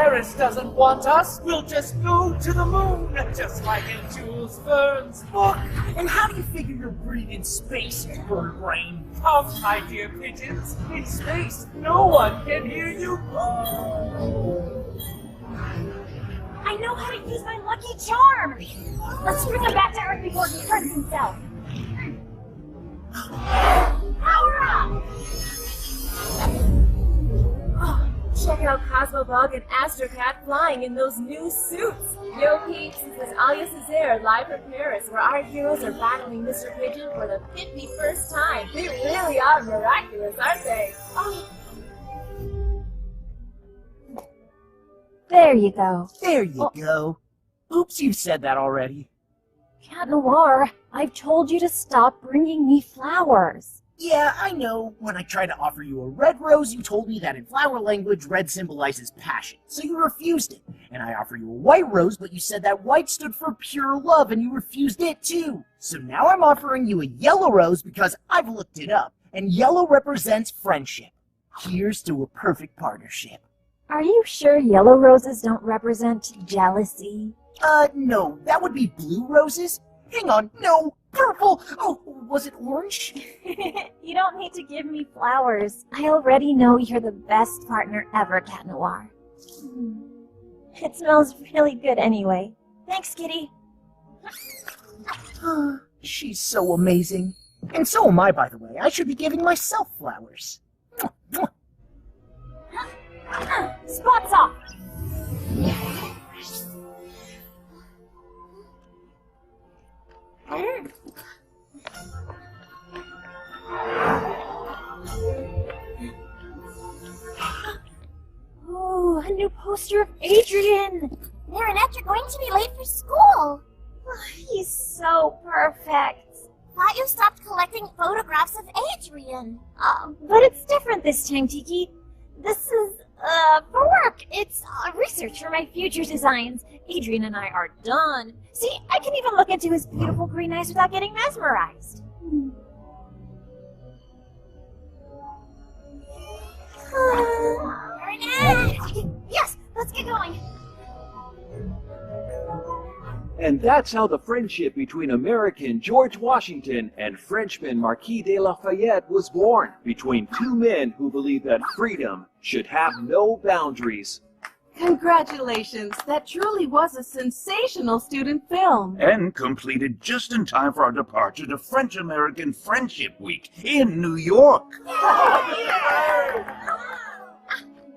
Paris doesn't want us, we'll just go to the moon, just like in Jules Verne's book. And how do you figure you're breathing in space, you bird brain? Come, my dear pigeons, in space, no one can hear you. I know how to use my lucky charm! Let's bring him back to Earth before he hurts himself. Power up! Oh, check out Cosmobug and Astrocat flying in those new suits! Yo peeps, this is Alia Césaire live from Paris, where our heroes are battling Mr. Pigeon for the 51st time. They really are miraculous, aren't they? Oh. There you go. There you go. Oops, you've said that already. Cat Noir, I've told you to stop bringing me flowers. Yeah, I know. When I tried to offer you a red rose, you told me that in flower language, red symbolizes passion, so you refused it. And I offer you a white rose, but you said that white stood for pure love, and you refused it too. So now I'm offering you a yellow rose because I've looked it up, and yellow represents friendship. Here's to a perfect partnership. Are you sure yellow roses don't represent jealousy? No, that would be blue roses. Hang on, no, purple! Oh, was it orange? You don't need to give me flowers. I already know you're the best partner ever, Cat Noir. It smells really good anyway. Thanks, Kitty. She's so amazing. And so am I, by the way. I should be giving myself flowers. Spots off! Ooh, a new poster of Adrian! Marinette, you're going to be late for school. He's so perfect. Thought you stopped collecting photographs of Adrian. But it's different this time, Tiki. This is, for work. It's research for my future designs. Adrian and I are done. See, I can even look into his beautiful green eyes without getting mesmerized. Yes, let's get going. And that's how the friendship between American George Washington and Frenchman Marquis de Lafayette was born, between two men who believed that freedom should have no boundaries. Congratulations! That truly was a sensational student film. And completed just in time for our departure to French-American Friendship Week in New York.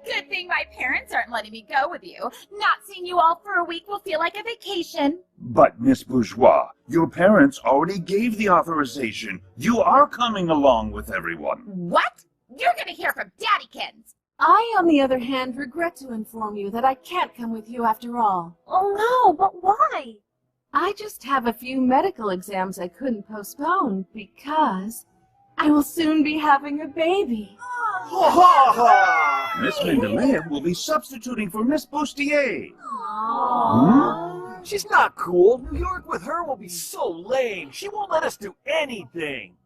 Good thing my parents aren't letting me go with you. Not seeing you all for a week will feel like a vacation. But, Miss Bourgeois, your parents already gave the authorization. You are coming along with everyone. What? You're gonna hear from Daddykins. I, on the other hand, regret to inform you that I can't come with you after all. Oh no, but why? I just have a few medical exams I couldn't postpone because I will soon be having a baby. Miss Mendeleev will be substituting for Miss Bustier. She's not cool. New York with her will be so lame. She won't let us do anything.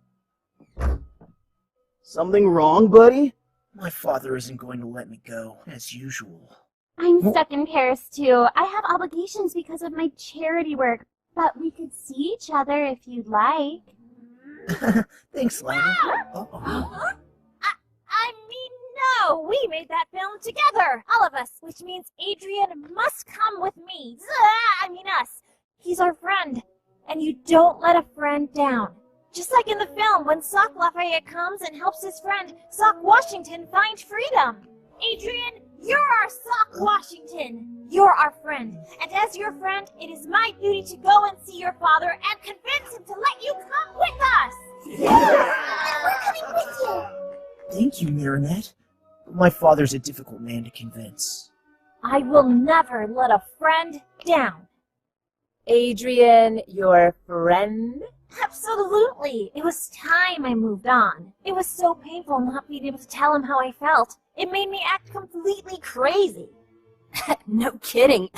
Something wrong, buddy? My father isn't going to let me go, as usual. I'm stuck in Paris, too. I have obligations because of my charity work, but we could see each other if you'd like. Thanks, Lana. I mean, no! We made that film together! All of us! Which means Adrian must come with me. I mean us. He's our friend. And you don't let a friend down. Just like in the film, when Sock Lafayette comes and helps his friend, Sock Washington, find freedom. Adrian, you're our Sock Washington. You're our friend. And as your friend, it is my duty to go and see your father and convince him to let you come with us. We're coming with you. Thank you, Marinette. But my father's a difficult man to convince. I will never let a friend down. Adrian, your friend? Absolutely. It was time I moved on. It was so painful not being able to tell him how I felt. It made me act completely crazy. No kidding.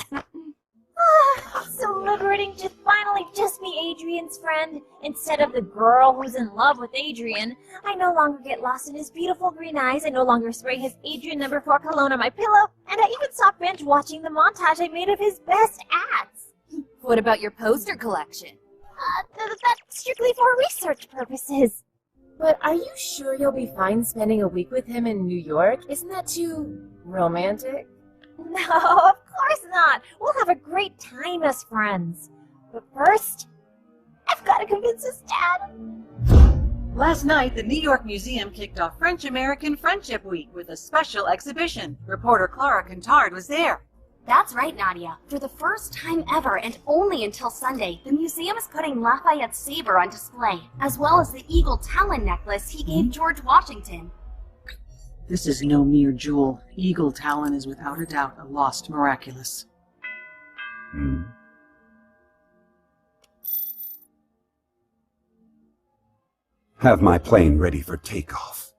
So liberating to finally just be Adrian's friend. Instead of the girl who's in love with Adrian, I no longer get lost in his beautiful green eyes. I no longer spray his Adrian No. 4 cologne on my pillow. And I even stop Ben binge-watching the montage I made of his best ads. What about your poster collection? That's strictly for research purposes. But are you sure you'll be fine spending a week with him in New York? Isn't that too romantic? No, of course not. We'll have a great time as friends. But first, I've got to convince his dad. Last night, the New York Museum kicked off French-American Friendship Week with a special exhibition. Reporter Clara Contard was there. That's right, Nadia. For the first time ever, and only until Sunday, the museum is putting Lafayette's saber on display, as well as the eagle talon necklace he gave George Washington. This is no mere jewel. Eagle talon is without a doubt a lost Miraculous. Have my plane ready for takeoff.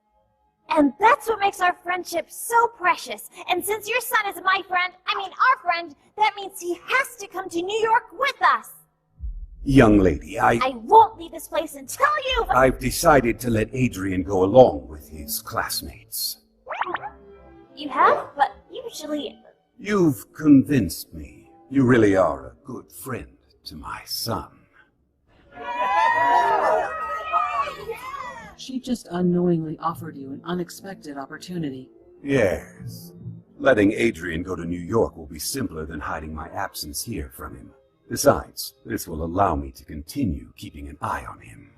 And that's what makes our friendship so precious. And since your son is my friend, our friend, that means he has to come to New York with us. Young lady, I won't leave this place until you... I've decided to let Adrian go along with his classmates. You have? But usually... You've convinced me. You really are a good friend to my son. She just unknowingly offered you an unexpected opportunity. Yes. Letting Adrian go to New York will be simpler than hiding my absence here from him. Besides, this will allow me to continue keeping an eye on him.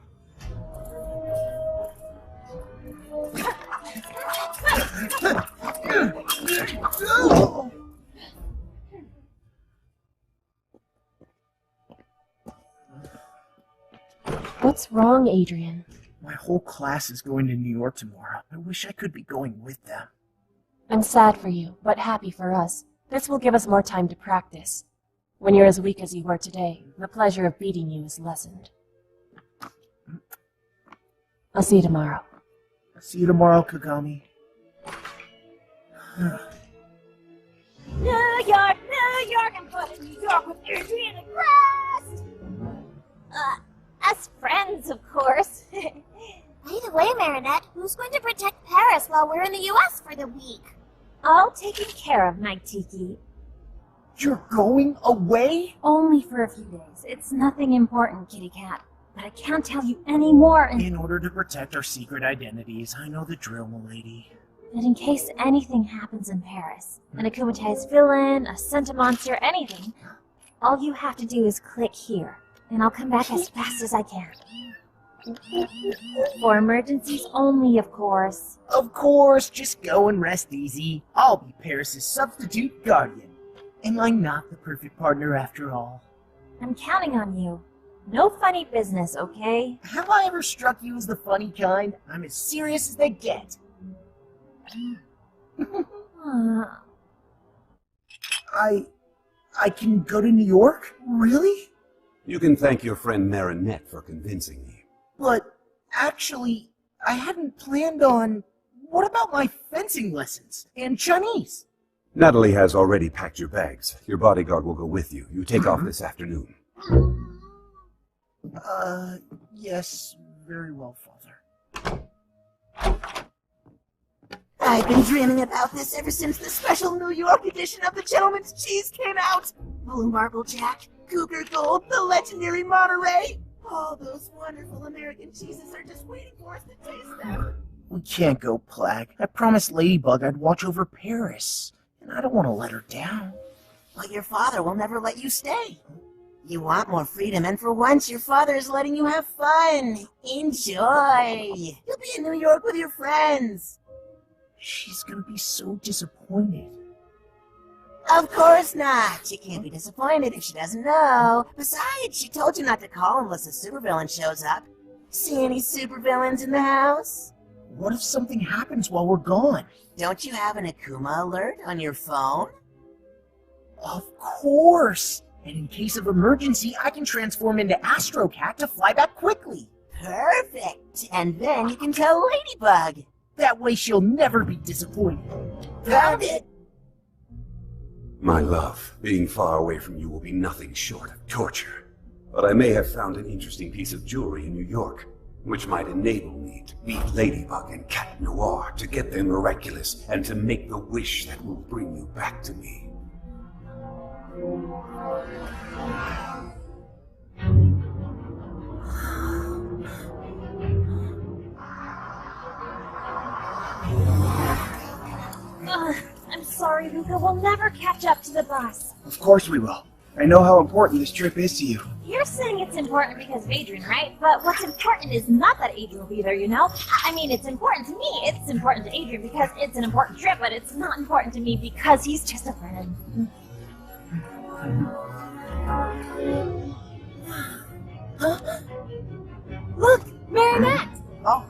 What's wrong, Adrian? My whole class is going to New York tomorrow. I wish I could be going with them. I'm sad for you, but happy for us. This will give us more time to practice. When you're as weak as you were today, the pleasure of beating you is lessened. I'll see you tomorrow. I'll see you tomorrow, Kagami. New York, I'm going to New York with Adrian and Crest! Us friends, of course. By the way, Marinette, who's going to protect Paris while we're in the U.S. for the week? All taken care of, Night Tiki. You're going away? Only for a few days. It's nothing important, Kitty Cat. But I can't tell you any more In order to protect our secret identities, I know the drill, m'lady. But in case anything happens in Paris, an akumatized villain, a centimonster, anything, all you have to do is click here, and I'll come back as fast as I can. For emergencies only, of course. Of course, just go and rest easy. I'll be Paris's substitute guardian. Am I not the perfect partner after all? I'm counting on you. No funny business, okay? Have I ever struck you as the funny kind? I'm as serious as they get. I can go to New York? Really? You can thank your friend Marinette for convincing me. But, actually, I hadn't planned on... What about my fencing lessons? And Chinese? Natalie has already packed your bags. Your bodyguard will go with you. You take off this afternoon. Yes, very well, Father. I've been dreaming about this ever since the special New York edition of the Gentleman's Cheese came out. Blue Marble Jack, Cougar Gold, the legendary Monterey. All those wonderful American cheeses are just waiting for us to taste them. We can't go, Plague. I promised Ladybug I'd watch over Paris, and I don't want to let her down. But your father will never let you stay. You want more freedom, and for once your father is letting you have fun. Enjoy. You'll be in New York with your friends. She's gonna be so disappointed. Of course not. She can't be disappointed if she doesn't know. Besides, she told you not to call unless a supervillain shows up. See any supervillains in the house? What if something happens while we're gone? Don't you have an Akuma alert on your phone? Of course! And in case of emergency, I can transform into Astro Cat to fly back quickly. Perfect! And then you can tell Ladybug. That way she'll never be disappointed. Found it! My love, being far away from you will be nothing short of torture. But I may have found an interesting piece of jewelry in New York, which might enable me to beat Ladybug and Cat Noir, to get them Miraculous, and to make the wish that will bring you back to me. I'm sorry, Luca. We'll never catch up to the bus. Of course we will. I know how important this trip is to you. You're saying it's important because of Adrian, right? But what's important is not that Adrian will be there, you know? I mean, it's important to me. It's important to Adrian because it's an important trip, but it's not important to me because he's just a friend. Look! Marinette! Oh.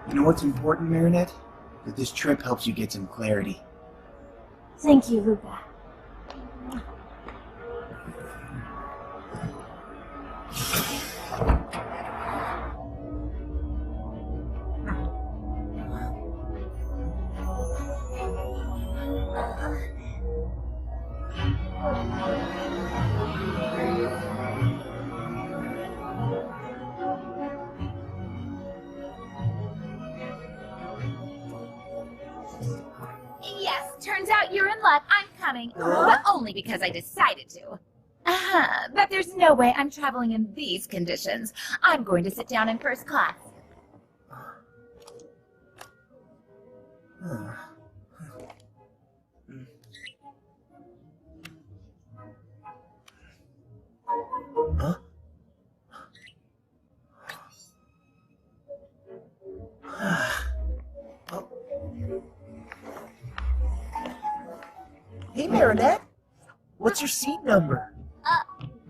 You know what's important, Marinette? That this trip helps you get some clarity. Thank you, Luca. Turns out you're in luck. I'm coming. But only because I decided to. But there's no way I'm traveling in these conditions. I'm going to sit down in first class. Huh? Hey, Marinette. What's your seat number?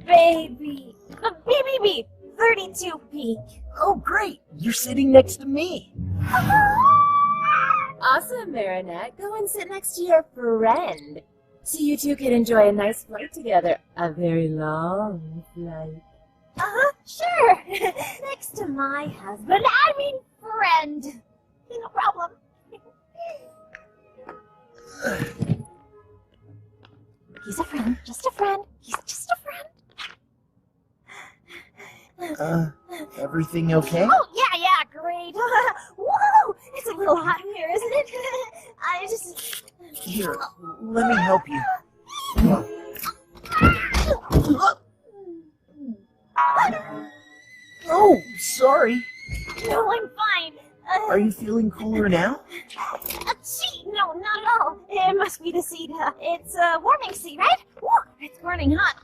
Baby. BBB. 32P. Oh, great. You're sitting next to me. Awesome, Marinette. Go and sit next to your friend. So you two can enjoy a nice flight together. A very long flight. Sure. Next to my husband. I mean, friend. No problem. He's a friend. Just a friend. He's just a friend. Everything okay? Oh, yeah, great. Whoa! It's a little hot in here, isn't it? I just... Here, let me help you. Oh, sorry. No, I'm fine. Are you feeling cooler now? Seat? No, not at all. It must be the seat. It's a warming seat, right? Woo, it's burning hot.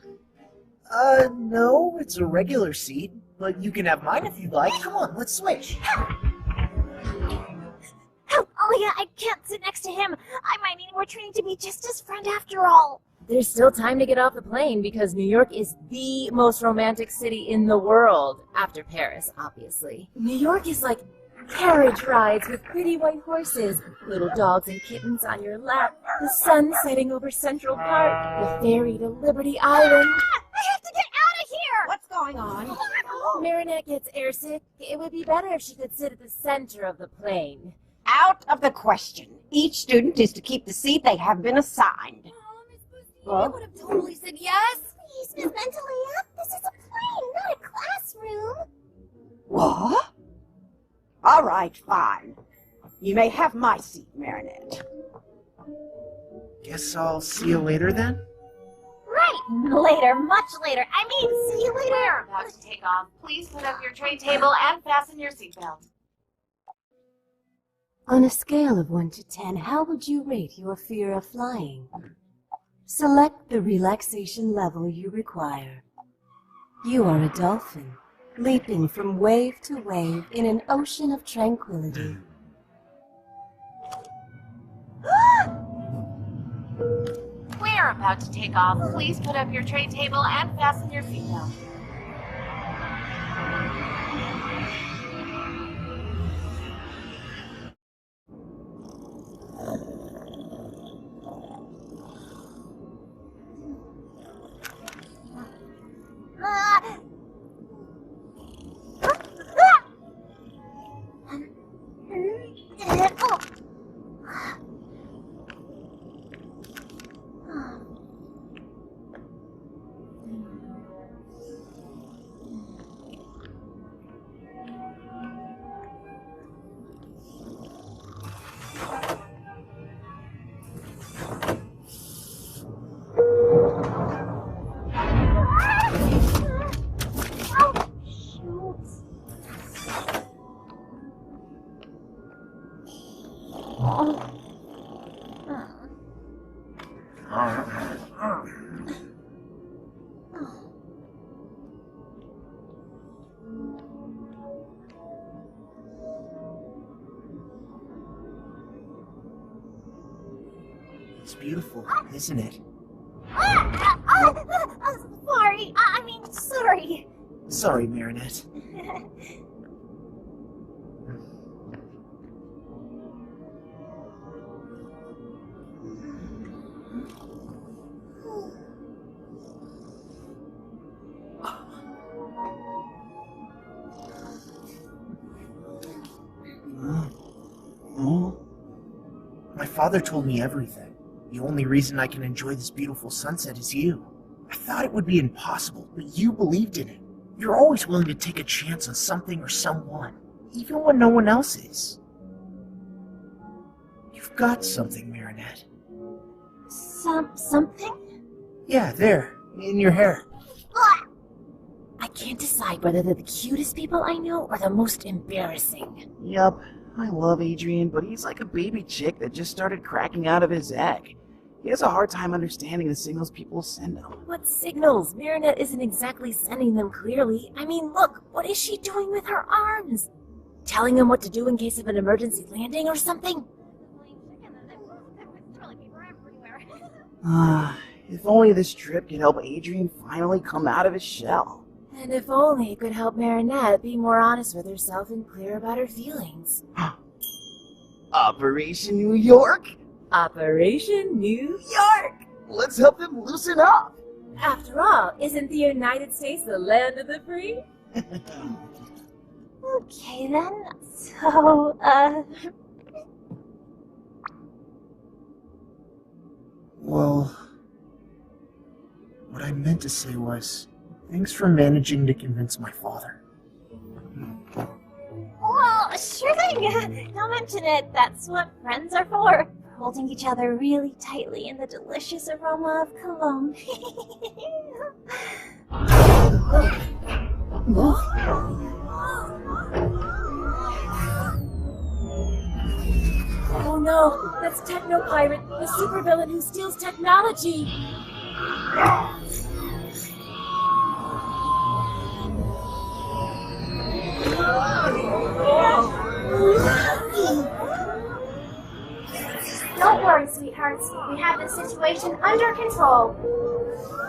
No, it's a regular seat, but you can have mine if you'd like. Come on, let's switch. Oh, yeah, I can't sit next to him. I might need more training to be just his friend after all. There's still time to get off the plane because New York is the most romantic city in the world. After Paris, obviously. New York is like carriage rides with pretty white horses, little dogs and kittens on your lap, the sun setting over Central Park, the ferry to Liberty Island. I have to get out of here! What's going on? Marinette gets airsick. It would be better if she could sit at the center of the plane. Out of the question. Each student is to keep the seat they have been assigned. I would have totally said yes. Please, Miss Mentally Up. This is a plane, not a classroom. What? All right, fine. You may have my seat, Marinette. Guess I'll see you later then? Right, later, much later. I mean, see you later. We're about to take off. Please put up your tray table and fasten your seatbelt. On a scale of 1 to 10, how would you rate your fear of flying? Select the relaxation level you require. You are a dolphin, leaping from wave to wave in an ocean of tranquility. We're about to take off. Please put up your tray table and fasten your seatbelt. It's beautiful, isn't it? Sorry. Sorry, Marinette. My father told me everything. The only reason I can enjoy this beautiful sunset is you. I thought it would be impossible, but you believed in it. You're always willing to take a chance on something or someone, even when no one else is. You've got something, Marinette. Something? Yeah, there, in your hair. I can't decide whether they're the cutest people I know or the most embarrassing. Yup, I love Adrian, but he's like a baby chick that just started cracking out of his egg. He has a hard time understanding the signals people send him. What signals? Marinette isn't exactly sending them clearly. I mean, look, what is she doing with her arms? Telling him what to do in case of an emergency landing or something? If only this trip could help Adrian finally come out of his shell. And if only it could help Marinette be more honest with herself and clear about her feelings. Operation New York? Operation New York! Let's help them loosen up! After all, isn't the United States the land of the free? Okay then, so, Well, what I meant to say was, thanks for managing to convince my father. well, sure thing. Don't mention it. That's what friends are for. Holding each other really tightly in the delicious aroma of cologne. Oh no, that's Techno Pirate, the supervillain who steals technology! Don't worry, sweethearts. We have the situation under control.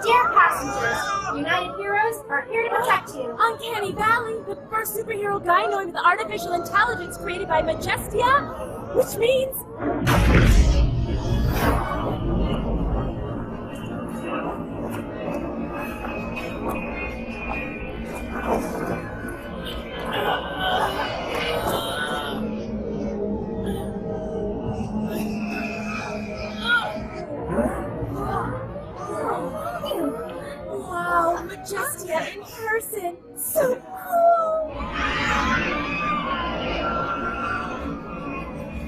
Dear passengers, United Heroes are here to protect you. Uncanny Valley, the first superhero guy knowing the artificial intelligence created by Majestia, which means... Wow, Majestia in person! So cool!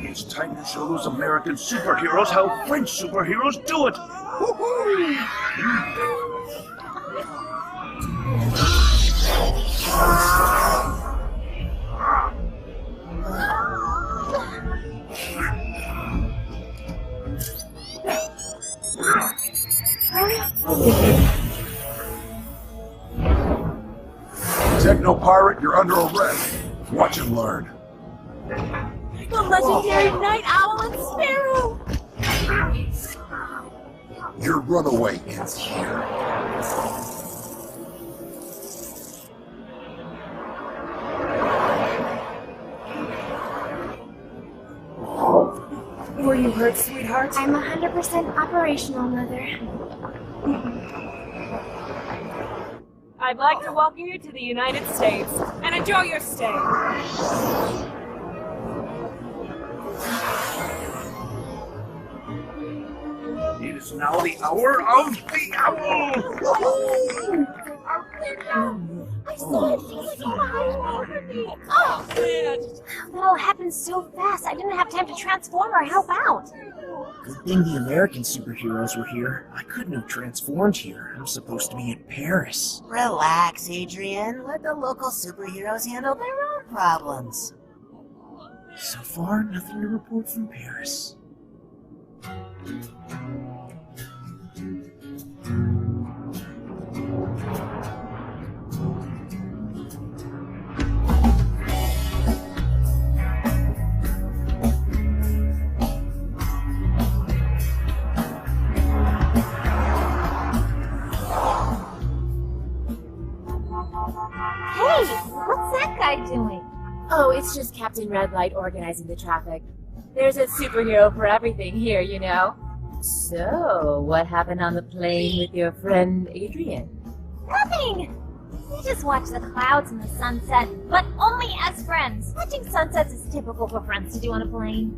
It's time to show those American superheroes how French superheroes do it! Woohoo! Techno Pirate, you're under arrest. Watch and learn. The legendary Night Owl and Sparrow! Your runaway ends here. Were you hurt, sweetheart? I'm 100% operational, Mother. I'd like to welcome you to the United States and enjoy your stay. It is now the hour of the owl! I saw it behind me. Oh, man. That all happened so fast, I didn't have time to transform or help out. Good thing the American superheroes were here. I couldn't have transformed here. I'm supposed to be in Paris. Relax, Adrian. Let the local superheroes handle their own problems. So far, nothing to report from Paris. Oh, it's just Captain Red Light organizing the traffic. There's a superhero for everything here, you know. So, what happened on the plane with your friend Adrian? Nothing! We just watched the clouds and the sunset, but only as friends. Watching sunsets is typical for friends to do on a plane.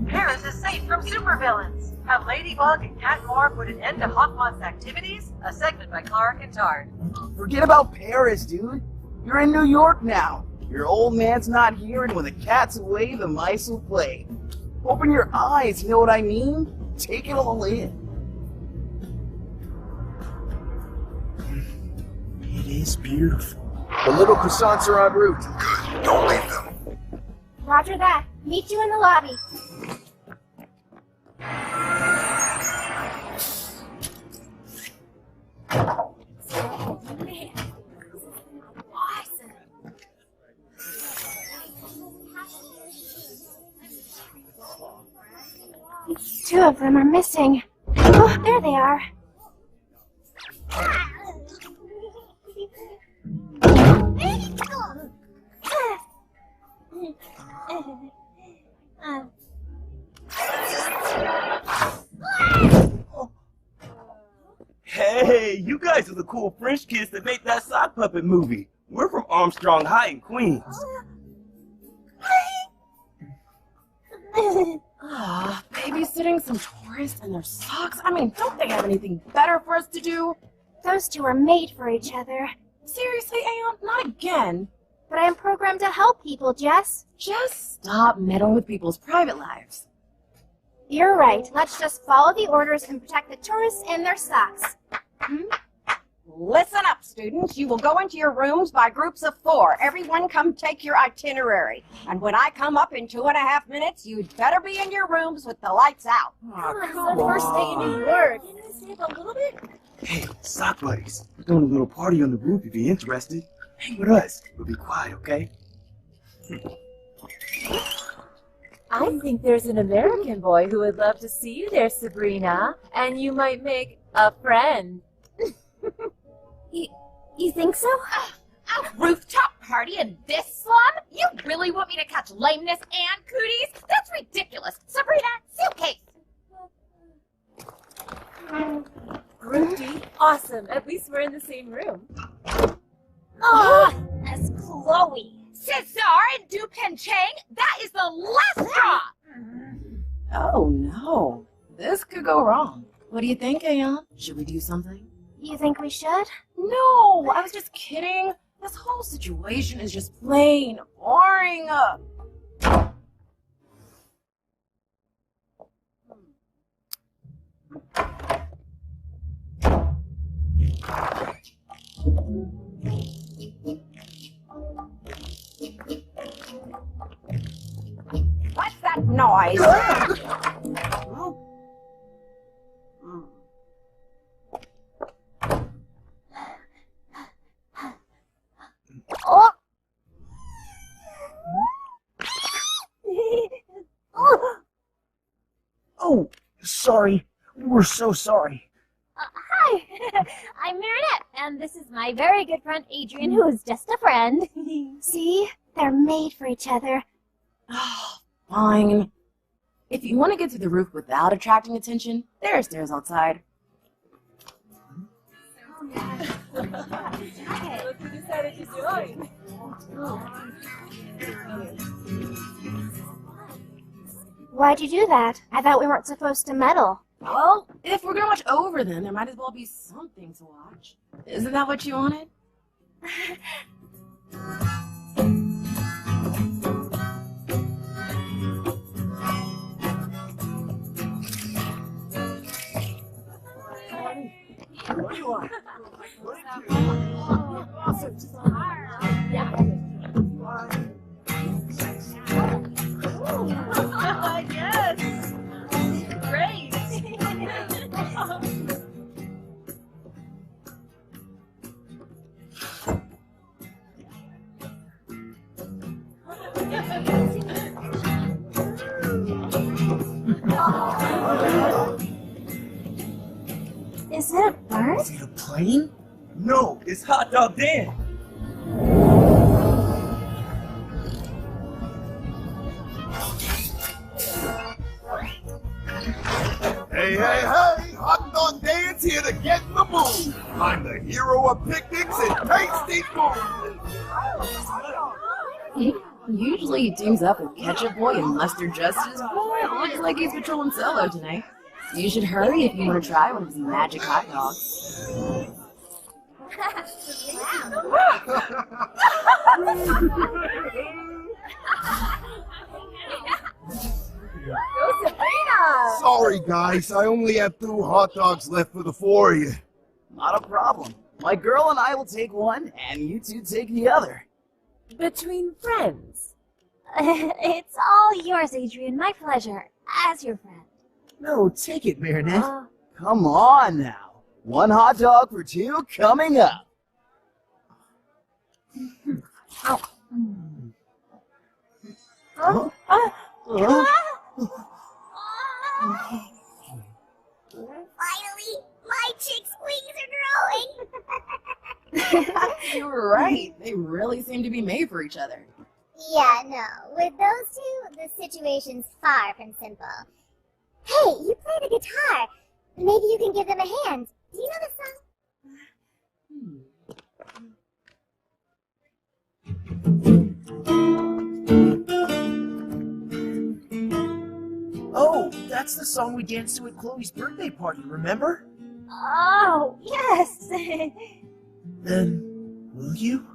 Paris is safe from supervillains. Have Ladybug and Cat Noir put an end to Hawkmoth's activities? A segment by Clara Kantard. Forget about Paris, dude. You're in New York now. Your old man's not here, and when the cat's away, the mice will play. Open your eyes, you know what I mean? Take it all in. It is beautiful. The little croissants are en route. Good, don't leave them. Roger that. Meet you in the lobby. Two of them are missing. Oh, there they are. Hey, you guys are the cool French kids that made that sock puppet movie. We're from Armstrong High in Queens. Babysitting some tourists and their socks? I mean, don't they have anything better for us to do? Those two are made for each other. Seriously, Aeon? Not again. But I am programmed to help people, Jess. Just stop meddling with people's private lives. You're right. Let's just follow the orders and protect the tourists and their socks. Listen up, students. You will go into your rooms by groups of 4. Everyone come take your itinerary. And when I come up in 2.5 minutes, you'd better be in your rooms with the lights out. Come on, first day in New York. Can I stay up a little bit? Hey, sock buddies. We're doing a little party on the roof if you're interested. Hang with us. We'll be quiet, okay? I think there's an American boy who would love to see you there, Sabrina. And you might make a friend. You think so? A rooftop party in this slum? You really want me to catch lameness and cooties? That's ridiculous. Sabrina, suitcase. Groovy. Awesome. At least we're in the same room. Oh, that's Chloe. Cesar and Dupin Chang, that is the last straw. Oh, no. This could go wrong. What do you think, Aeon? Should we do something? You think we should? No, I was just kidding. This whole situation is just plain boring. What's that noise? Oh! Oh, sorry. We're so sorry. Hi, I'm Marinette, and this is my very good friend Adrian, who is just a friend. See? They're made for each other. Oh, fine. If you want to get to the roof without attracting attention, there are stairs outside. Look who decided to join. Why'd you do that? I thought we weren't supposed to meddle. Well, if we're gonna watch over them, there might as well be something to watch. Isn't that what you wanted? What do you want? Is it a bird? Is it a plane? No, it's Hot Dog Dan. Hey, hey, hey! Hot Dog Dan's here to get in the mood! I'm the hero of picnics and tasty food! He usually teams up with Ketchup Boy and Mustard Justice, but it looks like he's patrolling solo tonight. You should hurry if you want to try one of his magic hot dogs. Sorry, guys, I only have 2 hot dogs left for the 4 of you. Not a problem. My girl and I will take one, and you two take the other. Between friends. It's all yours, Adrian. My pleasure. As your friend. No, take it, Marinette. Come on now. 1 hot dog for 2 coming up. Finally, my chick's wings are growing! You're right. They really seem to be made for each other. Yeah, no. With those two, the situation's far from simple. Hey, you play the guitar. Maybe you can give them a hand. Do you know the song? Oh, that's the song we danced to at Chloe's birthday party, remember? Oh, yes. Then, will you?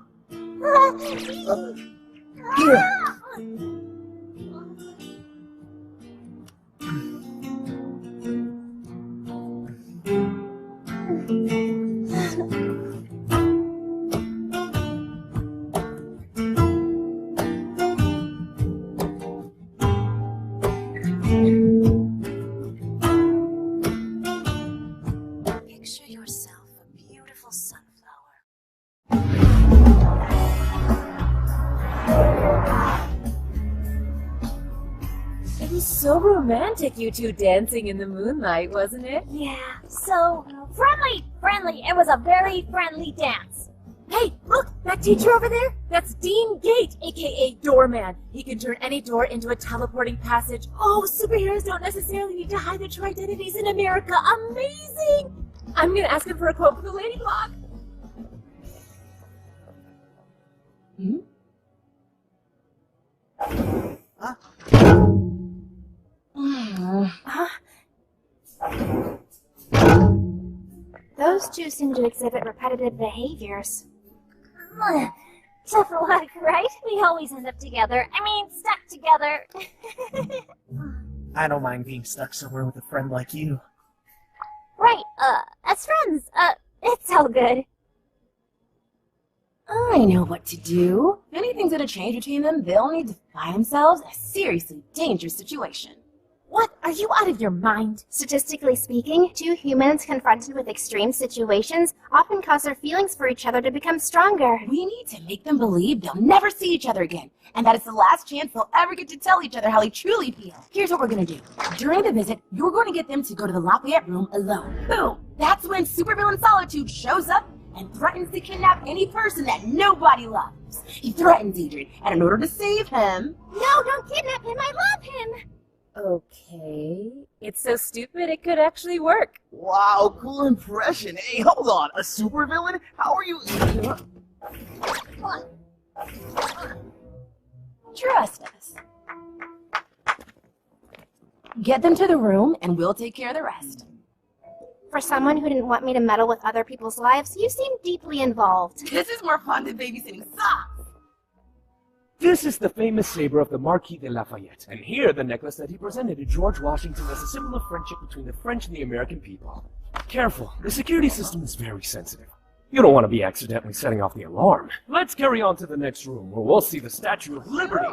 Here. Picture yourself a beautiful sunflower. It was so romantic, you two dancing in the moonlight, wasn't it? Yeah, so friendly. It was a very friendly dance. Hey, look, that teacher over there? That's Dean Gate, aka Doorman. He can turn any door into a teleporting passage. Oh, superheroes don't necessarily need to hide their true identities in America. Amazing! I'm gonna ask him for a quote for the lady block. Those two seem to exhibit repetitive behaviors. Tough luck, right? We always end up together. I mean, stuck together. I don't mind being stuck somewhere with a friend like you. Right, as friends, it's all good. I know what to do. If anything's gonna change between them, they'll need to find themselves in a seriously dangerous situation. What? Are you out of your mind? Statistically speaking, 2 humans confronted with extreme situations often cause their feelings for each other to become stronger. We need to make them believe they'll never see each other again, and that it's the last chance they'll ever get to tell each other how they truly feel. Here's what we're gonna do. During the visit, you're going to get them to go to the Lafayette room alone. Boom! That's when supervillain Solitude shows up and threatens to kidnap any person that nobody loves. He threatens Adrian, and in order to save him... No, don't kidnap him! I love him! Okay. It's so stupid it could actually work. Wow, cool impression. Hey, hold on. A supervillain? How are you... Trust us. Get them to the room, and we'll take care of the rest. For someone who didn't want me to meddle with other people's lives, you seem deeply involved. This is more fun than babysitting socks. This is the famous saber of the Marquis de Lafayette, and here the necklace that he presented to George Washington as a symbol of friendship between the French and the American people. Careful, the security system is very sensitive. You don't want to be accidentally setting off the alarm. Let's carry on to the next room, where we'll see the Statue of Liberty.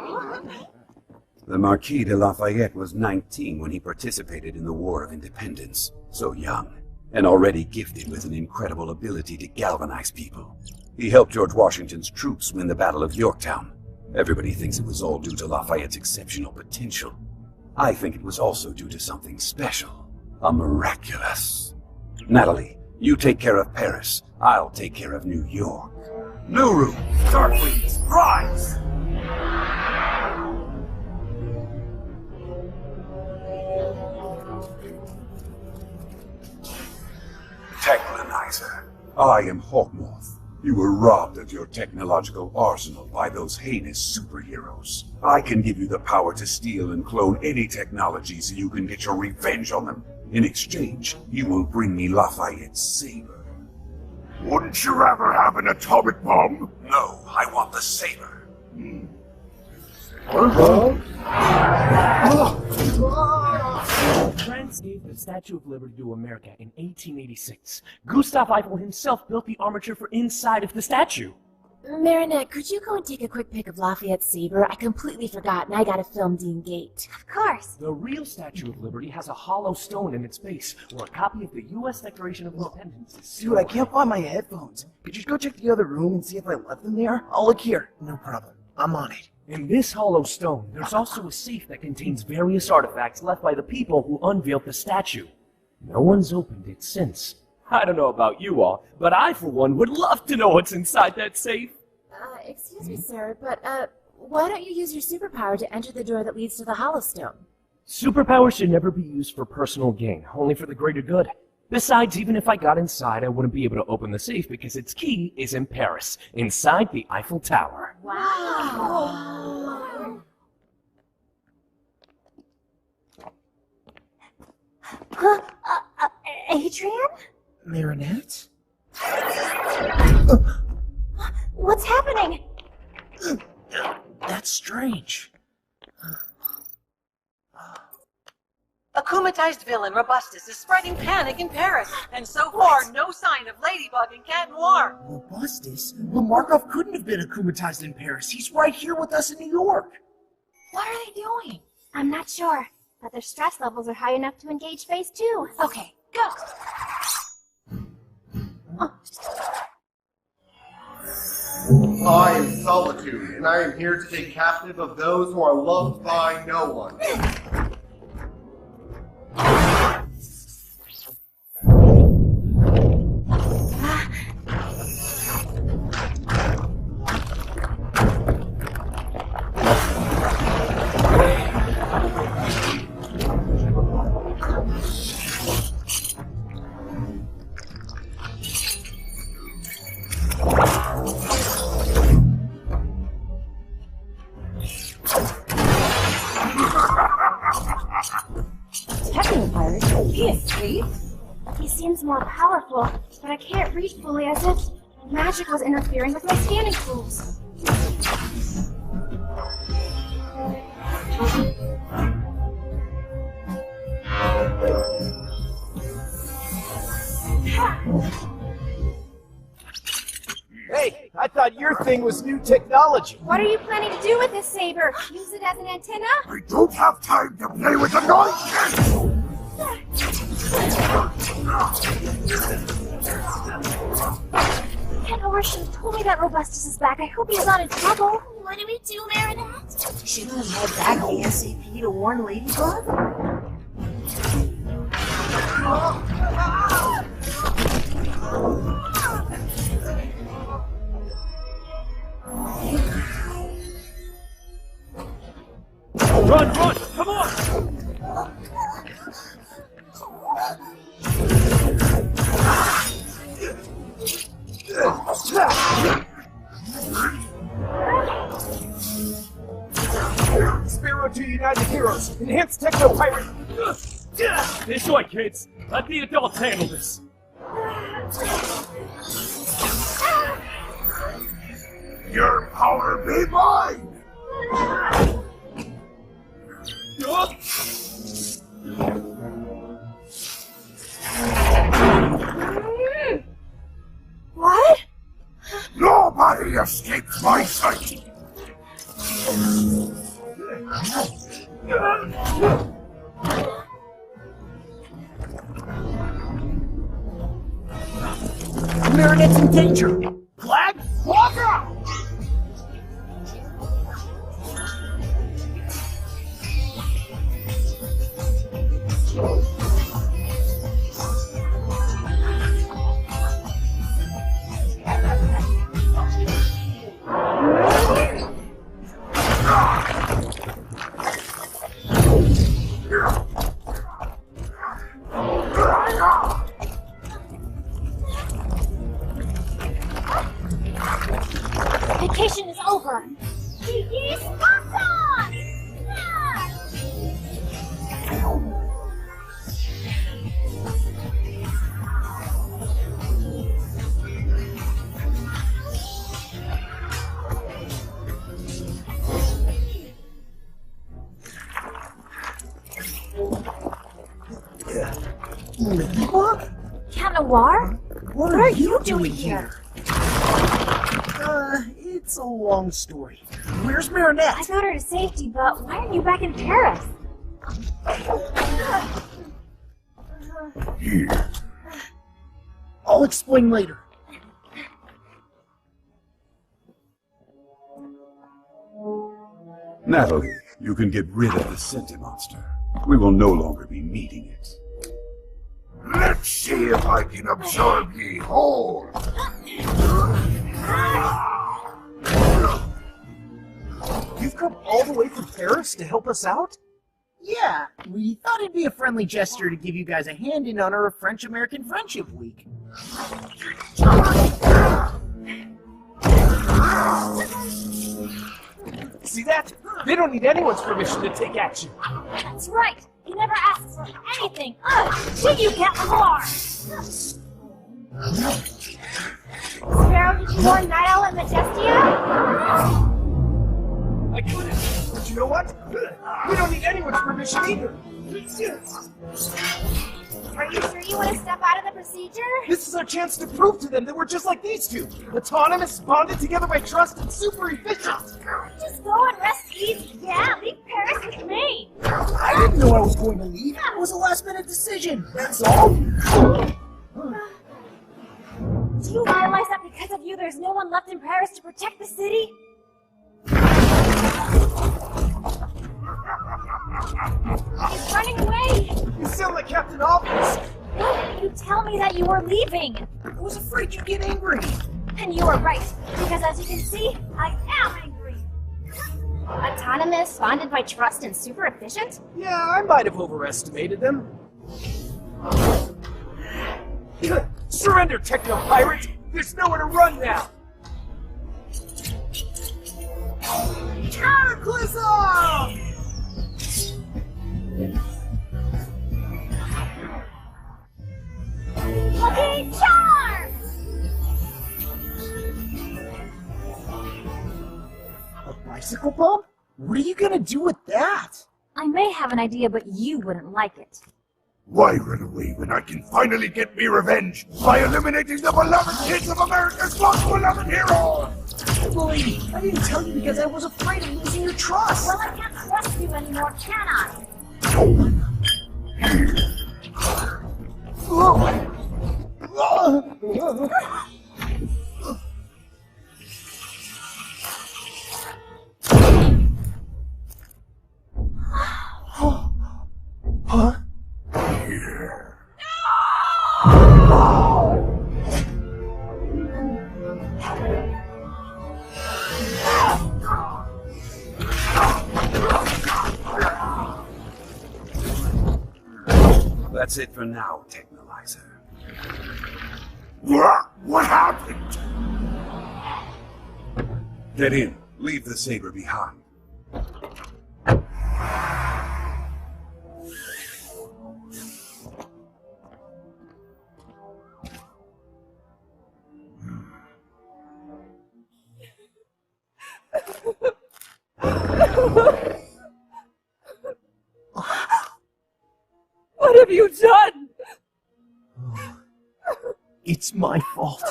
The Marquis de Lafayette was 19 when he participated in the War of Independence. So young, and already gifted with an incredible ability to galvanize people. He helped George Washington's troops win the Battle of Yorktown, Everybody thinks it was all due to Lafayette's exceptional potential. I think it was also due to something special. A miraculous. Natalie, you take care of Paris. I'll take care of New York. New room, start please, rise! Techlonizer, I am Hawkmoth. You were robbed of your technological arsenal by those heinous superheroes. I can give you the power to steal and clone any technology so you can get your revenge on them. In exchange, you will bring me Lafayette's saber. Wouldn't you rather have an atomic bomb? No, I want the saber. France gave the Statue of Liberty to America in 1886. Gustav Eiffel himself built the armature for inside of the statue. Marinette, could you go and take a quick pic of Lafayette's saber? I completely forgot, and I gotta film Dean Gate. Of course. The real Statue of Liberty has a hollow stone in its base, where a copy of the U.S. Declaration of Independence is stored. Dude, I can't find my headphones. Could you go check the other room and see if I left them there? I'll look here. No problem. I'm on it. In this hollow stone, there's also a safe that contains various artifacts left by the people who unveiled the statue. No one's opened it since. I don't know about you all, but I, for one, would love to know what's inside that safe. Excuse me, sir, but, why don't you use your superpower to enter the door that leads to the hollow stone? Superpowers should never be used for personal gain, only for the greater good. Besides, even if I got inside, I wouldn't be able to open the safe because its key is in Paris, inside the Eiffel Tower. Wow! Huh? Adrian? Marinette? What's happening? That's strange. A kumatized villain, Robustus, is spreading panic in Paris, and so far, no sign of Ladybug and Cat Noir. Robustus? Well, Markov couldn't have been akumatized in Paris. He's right here with us in New York. What are they doing? I'm not sure, but their stress levels are high enough to engage phase 2. Okay, go! I am Solitude, and I am here to take captive of those who are loved by no one. He seems more powerful, but I can't reach fully as if magic was interfering with my scanning tools. Hey, I thought your thing was new technology. What are you planning to do with this saber? Use it as an antenna? I don't have time to play with the noise! Cat Noir should have told me that Robustus is back. I hope he's not in trouble. What do we do, Marinette? Shouldn't we head back ASAP to warn Ladybug? Run, run! Come on! Spiro 2 United Heroes, enhanced techno pirate. This way, kids. Let the adults handle this. Your power be mine! What? Nobody escapes my sight! Marinette's in danger! Flag, walk out! Vacation is over. Gigi, sponsor! Cannawar? What are you doing here? It's a long story. Where's Marinette? I got her to safety, but why aren't you back in Paris? Here. I'll explain later. Natalie, you can get rid of the Senti monster. We will no longer be meeting it. Let's see if I can absorb ye whole. You've come all the way from Paris to help us out? Yeah, we thought it'd be a friendly gesture to give you guys a hand in honor of French-American Friendship Week. See that? They don't need anyone's permission to take action. That's right. He never asks for anything. Did you get more? Sparrow, did you warn Night Owl and Majestia? I couldn't. But you know what? We don't need anyone's permission either. Are you sure you want to step out of the procedure? This is our chance to prove to them that we're just like these two. Autonomous, bonded together by trust, and super efficient. Just go and rest easy. Yeah, leave Paris with me. I didn't know I was going to leave. It was a last-minute decision. That's all. Do you realize that because of you, there's no one left in Paris to protect the city? He's running away! You sound like Captain Obvious! Why didn't you tell me that you were leaving? I was afraid you'd get angry. And you were right, because as you can see, I am angry. Autonomous, bonded by trust, and super efficient? Yeah, I might have overestimated them. Surrender, techno-pirate! There's nowhere to run now! Cataclysm! Lucky charm! A bicycle pump? What are you gonna do with that? I may have an idea, but you wouldn't like it. Why run away when I can finally get me revenge by eliminating the beloved kids of America's most beloved hero? Lady, I didn't tell you because I was afraid of losing your trust. Well, I can't trust you anymore, can I? Huh? That's it for now, Technolizer. What happened? Get in. Leave the saber behind. What have you done? It's my fault.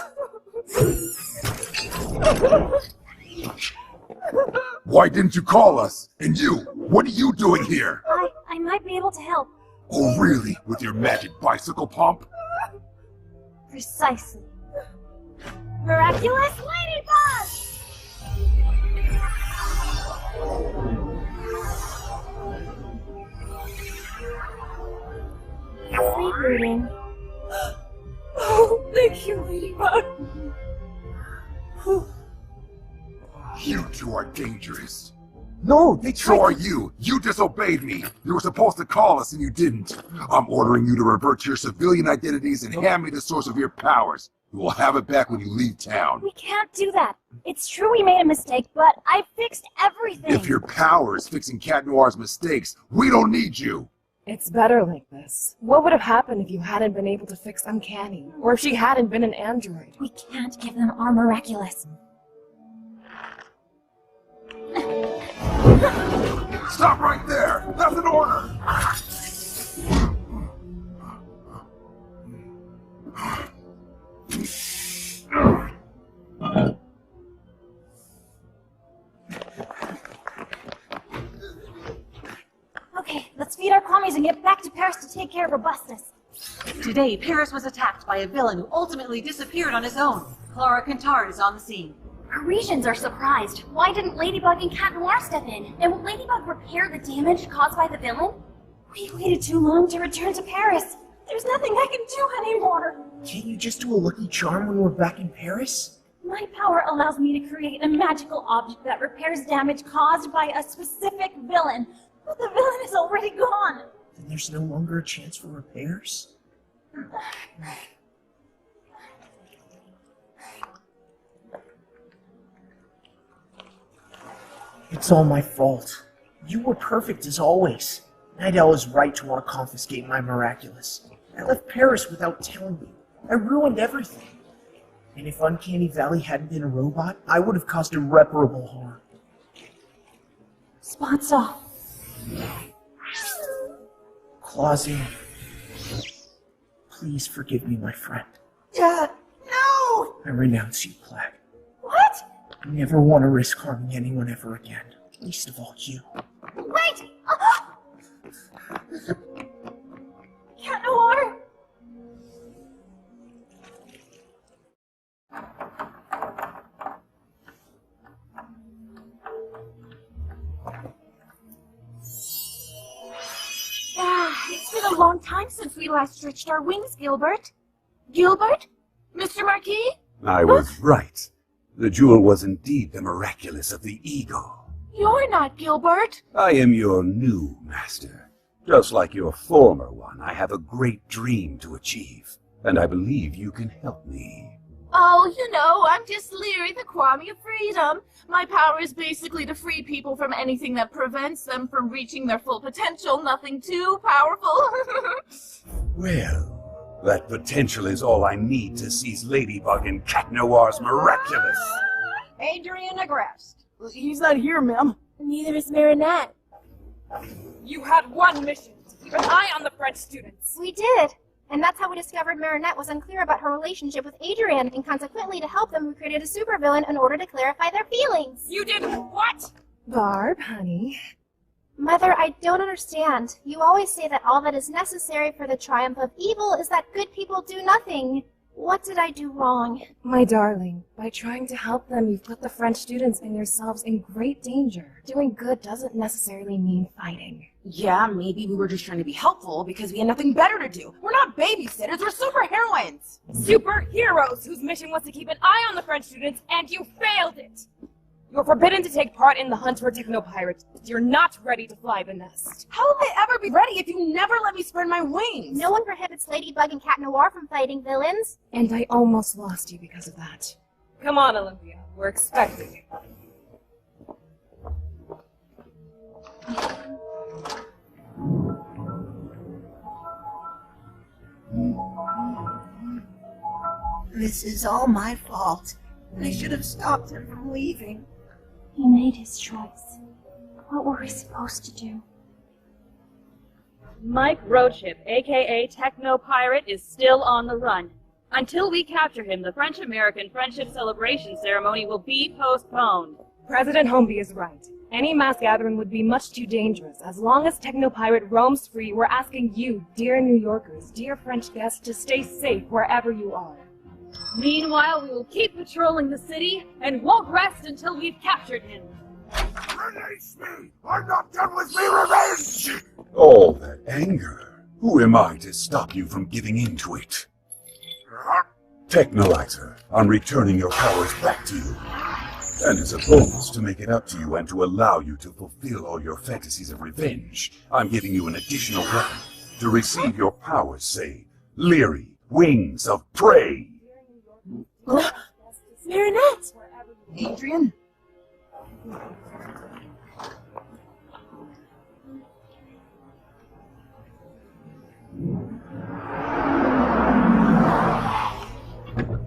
Why didn't you call us? And you, what are you doing here? I might be able to help. Oh, really? With your magic bicycle pump? Precisely. Miraculous Ladybug! recruiting. Oh, thank you, Ladybug. You two are dangerous. No, they tried So are to- you. You disobeyed me. You were supposed to call us and you didn't. I'm ordering you to revert to your civilian identities and hand me the source of your powers. You will have it back when you leave town. We can't do that. It's true we made a mistake, but I fixed everything. If your power is fixing Cat Noir's mistakes, we don't need you. It's better like this. What would have happened if you hadn't been able to fix Uncanny? Or if she hadn't been an android? We can't give them our Miraculous. Stop right there! That's an order! Okay, let's feed our commies and get back to Paris to take care of Robustus. Today, Paris was attacked by a villain who ultimately disappeared on his own. Clara Cantard is on the scene. Parisians are surprised. Why didn't Ladybug and Cat Noir step in? And will Ladybug repair the damage caused by the villain? We waited too long to return to Paris. There's nothing I can do anymore. Can't you just do a lucky charm when we're back in Paris? My power allows me to create a magical object that repairs damage caused by a specific villain. But the villain is already gone. Then there's no longer a chance for repairs? It's all my fault. You were perfect as always. Night Owl is right to want to confiscate my Miraculous. I left Paris without telling you. I ruined everything. And if Uncanny Valley hadn't been a robot, I would have caused irreparable harm. Spots off. Claws in. Please forgive me, my friend. Dad, no! I renounce you, Plague. What? I never want to risk harming anyone ever again. Least of all you. Wait! Cat Noir! It's been a long time since we last stretched our wings, Gilbert. Gilbert? Mr. Marquis? I was right. The jewel was indeed the Miraculous of the ego. You're not Gilbert. I am your new master. Just like your former one, I have a great dream to achieve, and I believe you can help me. Oh, you know, I'm just Leary, the Kwame of Freedom. My power is basically to free people from anything that prevents them from reaching their full potential. Nothing too powerful. Well, that potential is all I need to seize Ladybug and Cat Noir's Miraculous. Adrian Agrest. He's not here, ma'am. Neither is Marinette. You had one mission, to keep an eye on the French students. We did. And that's how we discovered Marinette was unclear about her relationship with Adrian, and consequently, to help them, we created a supervillain in order to clarify their feelings. You did what? Barb, honey. Mother, I don't understand. You always say that all that is necessary for the triumph of evil is that good people do nothing. What did I do wrong? My darling, by trying to help them, you've put the French students and yourselves in great danger. Doing good doesn't necessarily mean fighting. Yeah, maybe we were just trying to be helpful because we had nothing better to do. We're not babysitters, we're superheroines. Superheroes whose mission was to keep an eye on the French students, and you failed it. You're forbidden to take part in the hunt for techno-pirates. You're not ready to fly the nest. How will I ever be ready if you never let me spread my wings? No one prohibits Ladybug and Cat Noir from fighting villains. And I almost lost you because of that. Come on, Olympia. We're expecting This is all my fault. I should have stopped him from leaving. He made his choice. What were we supposed to do? Mike Roadship, aka Techno Pirate, is still on the run. Until we capture him, the French-American Friendship Celebration ceremony will be postponed. President Holmby is right. Any mass gathering would be much too dangerous. As long as Techno Pirate roams free, we're asking you, dear New Yorkers, dear French guests, to stay safe wherever you are. Meanwhile, we will keep patrolling the city and won't rest until we've captured him. Release me! I'm not done with me revenge! All that anger. Who am I to stop you from giving in to it? Technolizer, I'm returning your powers back to you. And as a bonus to make it up to you and to allow you to fulfill all your fantasies of revenge, I'm giving you an additional weapon. To receive your powers, say, Leery, Wings of Prey. Marinette! Adrian?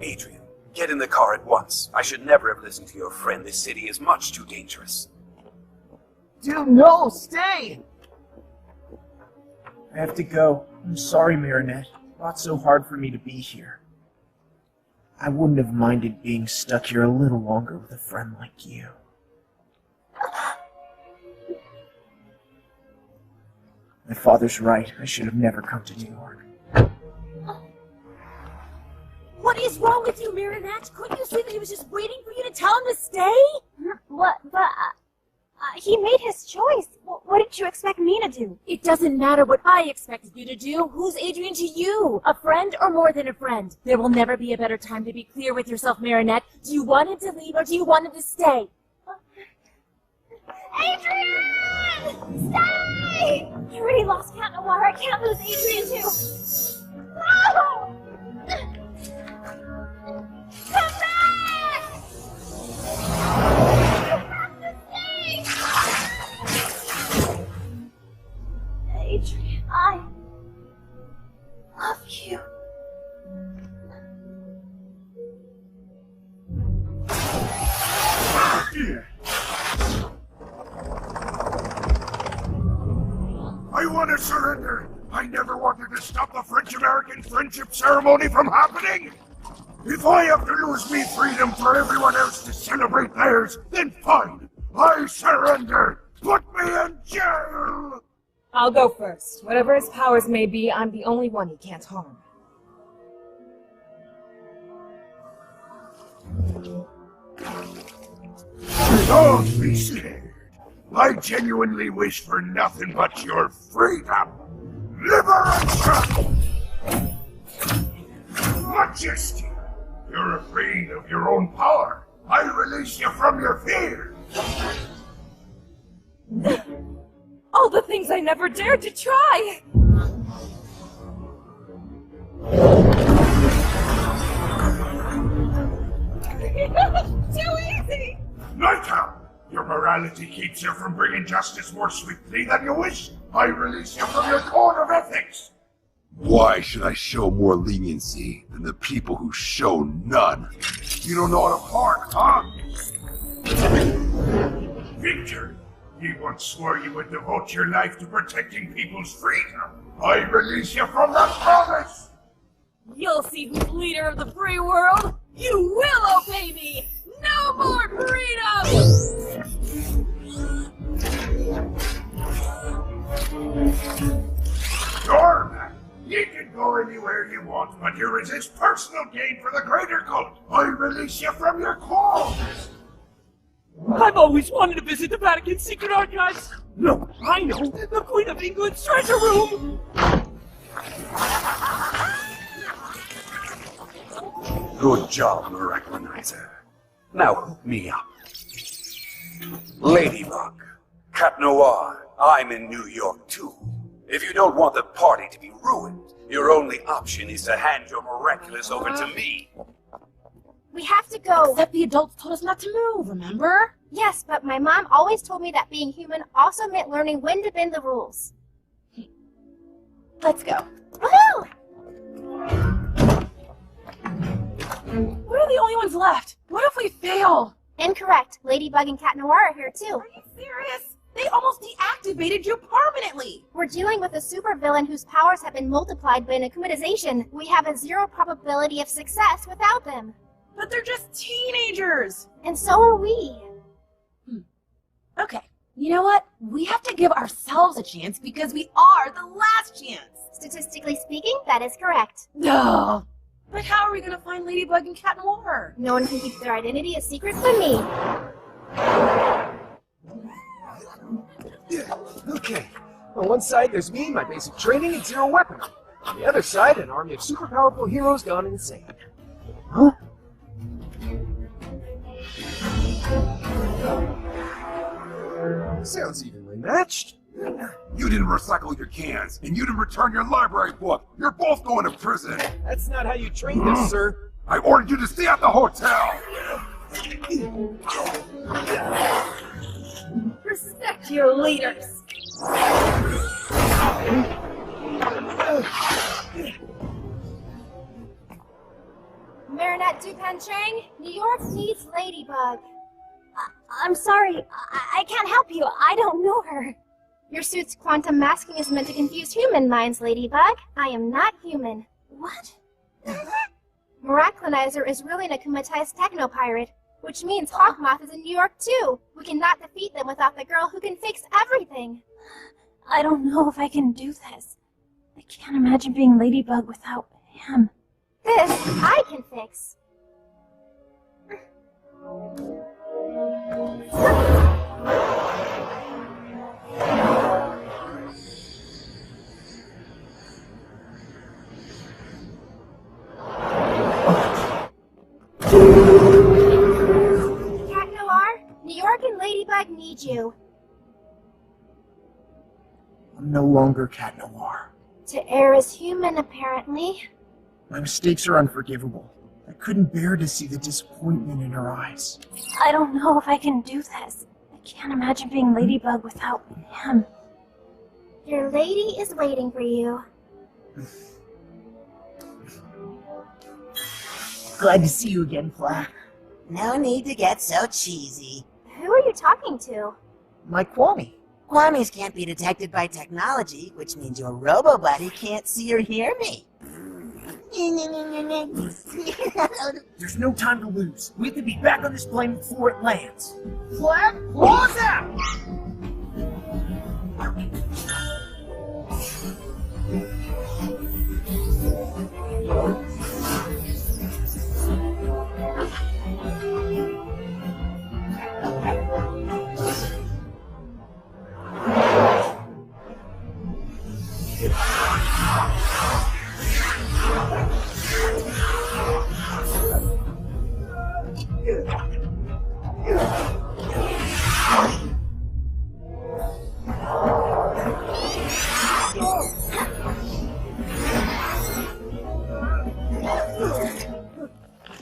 Adrian, get in the car at once. I should never have listened to your friend. This city is much too dangerous. Dude, no, stay! I have to go. I'm sorry, Marinette. It's so hard for me to be here. I wouldn't have minded being stuck here a little longer with a friend like you. My father's right. I should have never come to New York. What is wrong with you, Marinette? Couldn't you see that he was just waiting for you to tell him to stay? What? But he made his choice. What did you expect me to do? It doesn't matter what I expected you to do. Who's Adrian to you? A friend or more than a friend? There will never be a better time to be clear with yourself, Marinette. Do you want him to leave or do you want him to stay? Adrian! Stay! I already lost Cat Noir. I can't lose Adrian too. No! Come back! You have to stay! Adrian, I love you. I want to surrender. I never wanted to stop the French-American friendship ceremony from happening. If I have to lose me freedom for everyone else to celebrate theirs, then fine. I surrender. Put me in jail. I'll go first. Whatever his powers may be, I'm the only one he can't harm. Don't be scared. I genuinely wish for nothing but your freedom. Liberation! Majesty, you're afraid of your own power. I release you from your fear. All the things I never dared to try! Too easy! Nightowl, your morality keeps you from bringing justice more swiftly than you wish. I release you from your code of ethics. Why should I show more leniency than the people who show none? You don't know how to park, huh? Victor, you once swore you would devote your life to protecting people's freedom. I release you from that promise. You'll see who's leader of the free world. You will obey me. No more freedom! Doorman, you can go anywhere you want, but you resist personal gain for the greater good. I release you from your calls. I've always wanted to visit the Vatican's secret archives. Look, I know, the Queen of England's treasure room. Good job, Miraculonizer. Now hook me up. Ladybug, Cat Noir, I'm in New York too. If you don't want the party to be ruined, your only option is to hand your Miraculous over to me. We have to go. Except the adults told us not to move, remember? Yes, but my mom always told me that being human also meant learning when to bend the rules. Let's go. Woohoo! We're the only ones left. What if we fail? Incorrect. Ladybug and Cat Noir are here too. Are you serious? They almost deactivated you permanently. We're dealing with a supervillain whose powers have been multiplied by an acclimatization. We have a 0 probability of success without them. But they're just teenagers. And so are we. Okay, you know what? We have to give ourselves a chance because we are the last chance. Statistically speaking, that is correct. No. But how are we going to find Ladybug and Cat Noir? No one can keep their identity a secret from me. Yeah, okay. On one side, there's me, my basic training, and zero weaponry. On the other side, an army of super powerful heroes gone insane. Huh? Sounds evenly matched. You didn't recycle your cans, and you didn't return your library book. You're both going to prison. That's not how you trained us, sir. I ordered you to stay at the hotel. Respect your leaders. Marinette Dupan-Chang, New York needs Ladybug. I'm sorry, I can't help you. I don't know her. Your suit's quantum masking is meant to confuse human minds, Ladybug. I am not human. What? Miraculonizer is really an akumatized techno-pirate, which means Hawkmoth is in New York too. We cannot defeat them without the girl who can fix everything. I don't know if I can do this. I can't imagine being Ladybug without him. This I can fix. Cat Noir, New York and Ladybug need you. I'm no longer Cat Noir. To err as human, apparently. My mistakes are unforgivable. I couldn't bear to see the disappointment in her eyes. I don't know if I can do this. I can't imagine being Ladybug without him. Your lady is waiting for you. Glad to see you again, Flack. No need to get so cheesy. Who are you talking to? My Kwame. Kwames can't be detected by technology, which means your robo-buddy can't see or hear me. There's no time to lose. We have to be back on this plane before it lands. Flag, claws out!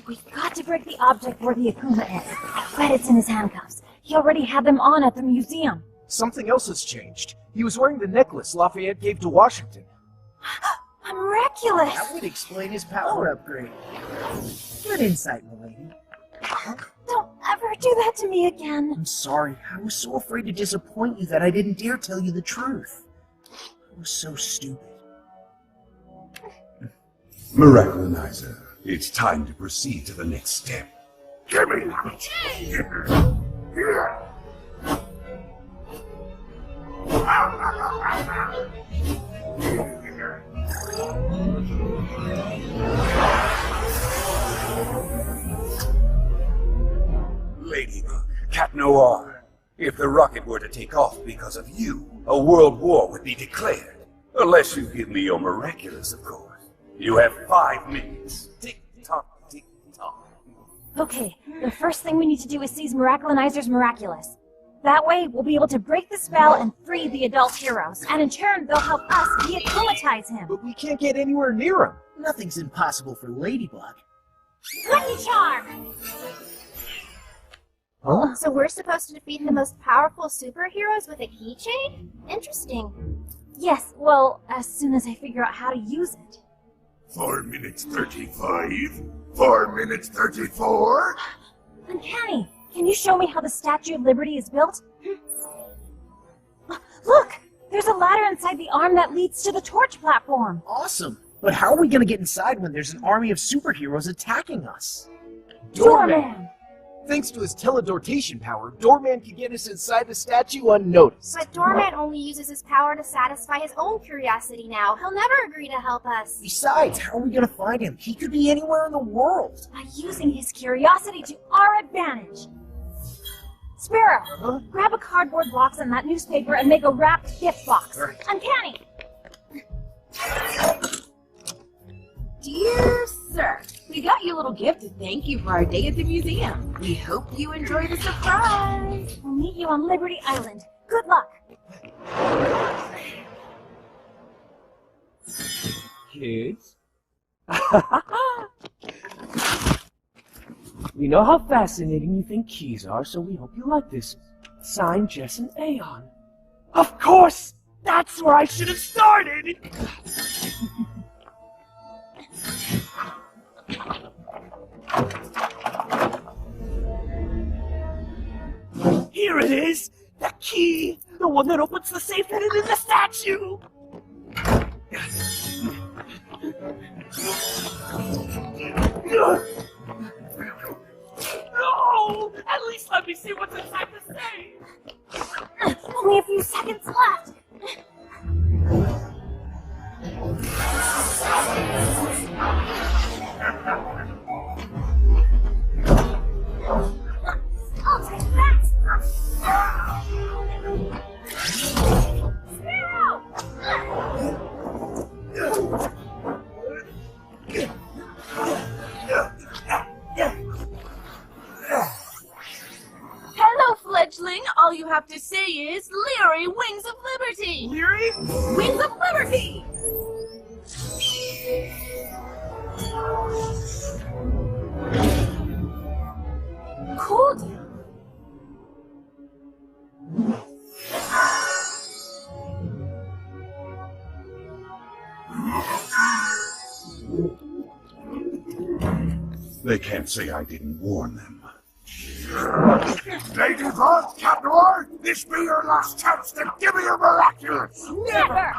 We've got to break the object where the Akuma is. I bet it's in his handcuffs. He already had them on at the museum. Something else has changed. He was wearing the necklace Lafayette gave to Washington. A Miraculous! That would explain his power upgrade. Good insight, milady. Don't ever do that to me again. I'm sorry. I was so afraid to disappoint you that I didn't dare tell you the truth. I was so stupid. Miraculonizer, it's time to proceed to the next step. Give me that. Ladybug, Cat Noir, if the rocket were to take off because of you, a world war would be declared. Unless you give me your Miraculous, of course. You have 5 minutes. Tick-tock, tick-tock. Okay, the first thing we need to do is seize Miraculonizer's Miraculous. That way, we'll be able to break the spell and free the adult heroes. And in turn, they'll help us de-akumatize him. But we can't get anywhere near him. Nothing's impossible for Ladybug. Lucky Charm! Huh? So we're supposed to defeat the most powerful superheroes with a keychain? Interesting. Yes, well, as soon as I figure out how to use it. 4 minutes 35. 4 minutes 34. Uncanny! Can you show me how the Statue of Liberty is built? Look! There's a ladder inside the arm that leads to the torch platform. Awesome! But how are we gonna get inside when there's an army of superheroes attacking us? Doorman! Thanks to his teledortation power, Doorman can get us inside the statue unnoticed. But Doorman only uses his power to satisfy his own curiosity now. He'll never agree to help us. Besides, how are we gonna find him? He could be anywhere in the world. By using his curiosity to our advantage. Sparrow, grab a cardboard box and that newspaper and make a wrapped gift box. Uncanny! Dear sir, we got you a little gift to thank you for our day at the museum. We hope you enjoy the surprise. We'll meet you on Liberty Island. Good luck. Kids? We know how fascinating you think keys are, so we hope you like this. Signed, Jess and Aeon. Of course! That's where I should have started! Here it is! The key! The one that opens the safe hidden in the statue! No! At least let me see what's inside the safe! Only a few seconds left! I'll take that! Sparrow! Hello, fledgling. All you have to say is, Leary, Wings of Liberty! Leary? Wings of Liberty! Cool down. They can't say I didn't warn them. Lady Voss, Captain, this be your last chance to give me your miraculous! Never!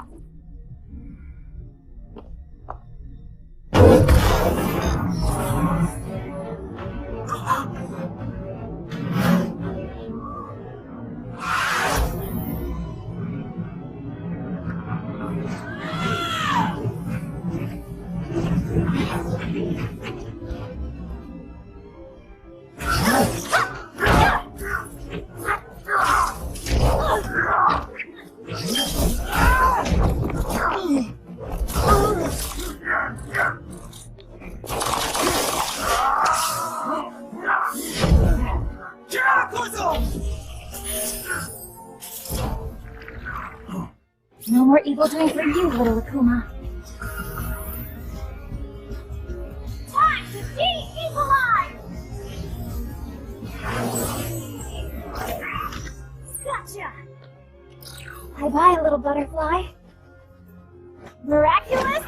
No more evil doing for you, little Akuma. Time to de-equalize! Gotcha! Bye-bye, little butterfly. Miraculous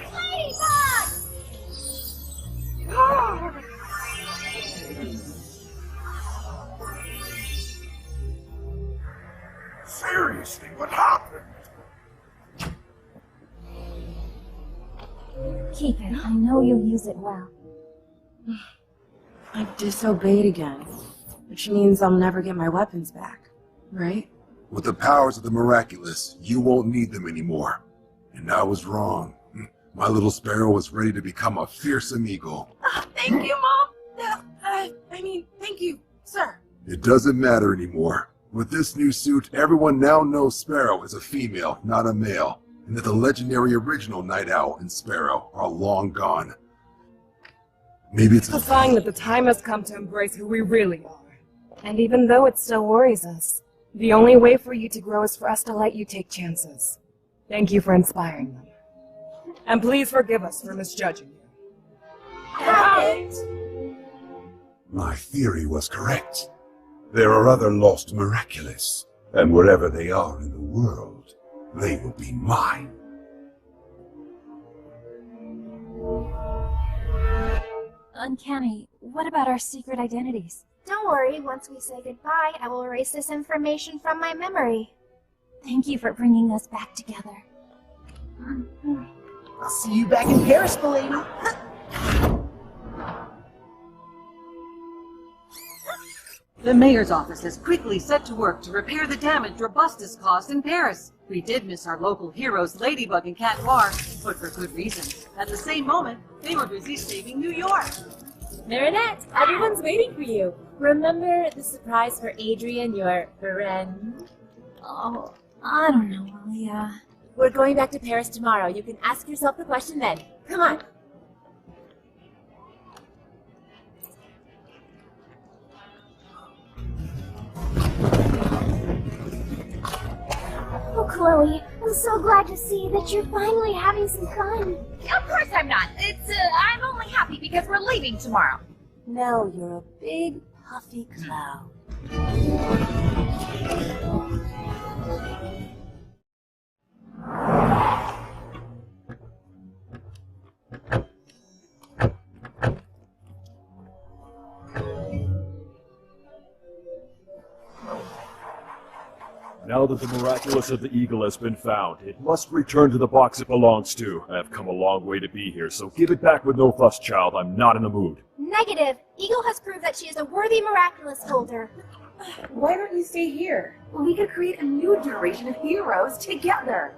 ladybug! Seriously, what happened? Keep it. I know you'll use it well. I disobeyed again, which means I'll never get my weapons back, right? With the powers of the Miraculous, you won't need them anymore. And I was wrong. My little sparrow was ready to become a fearsome eagle. Thank you, Mom! Thank you, sir. It doesn't matter anymore. With this new suit, everyone now knows Sparrow is a female, not a male, and that the legendary original Night Owl and Sparrow are long gone. Maybe it's a sign that the time has come to embrace who we really are. And even though it still worries us, the only way for you to grow is for us to let you take chances. Thank you for inspiring them. And please forgive us for misjudging you. My theory was correct. There are other lost Miraculous, and wherever they are in the world, they will be mine. Uncanny, what about our secret identities? Don't worry, once we say goodbye, I will erase this information from my memory. Thank you for bringing us back together. I'll see you back in Paris, milady. The mayor's office has quickly set to work to repair the damage Robustus caused in Paris. We did miss our local heroes Ladybug and Cat Noir, but for good reason. At the same moment, they were busy saving New York. Marinette, everyone's waiting for you. Remember the surprise for Adrian, your friend? Oh, I don't know, Alia. We're going back to Paris tomorrow. You can ask yourself the question then. Come on. Oh, Chloe, I'm so glad to see that you're finally having some fun. Of course I'm not. I'm only happy because we're leaving tomorrow. Now you're a big, puffy cloud. Now that the Miraculous of the Eagle has been found, it must return to the box it belongs to. I have come a long way to be here, so give it back with no fuss, child. I'm not in the mood. Negative. Eagle has proved that she is a worthy Miraculous holder. Why don't you stay here? We could create a new generation of heroes together.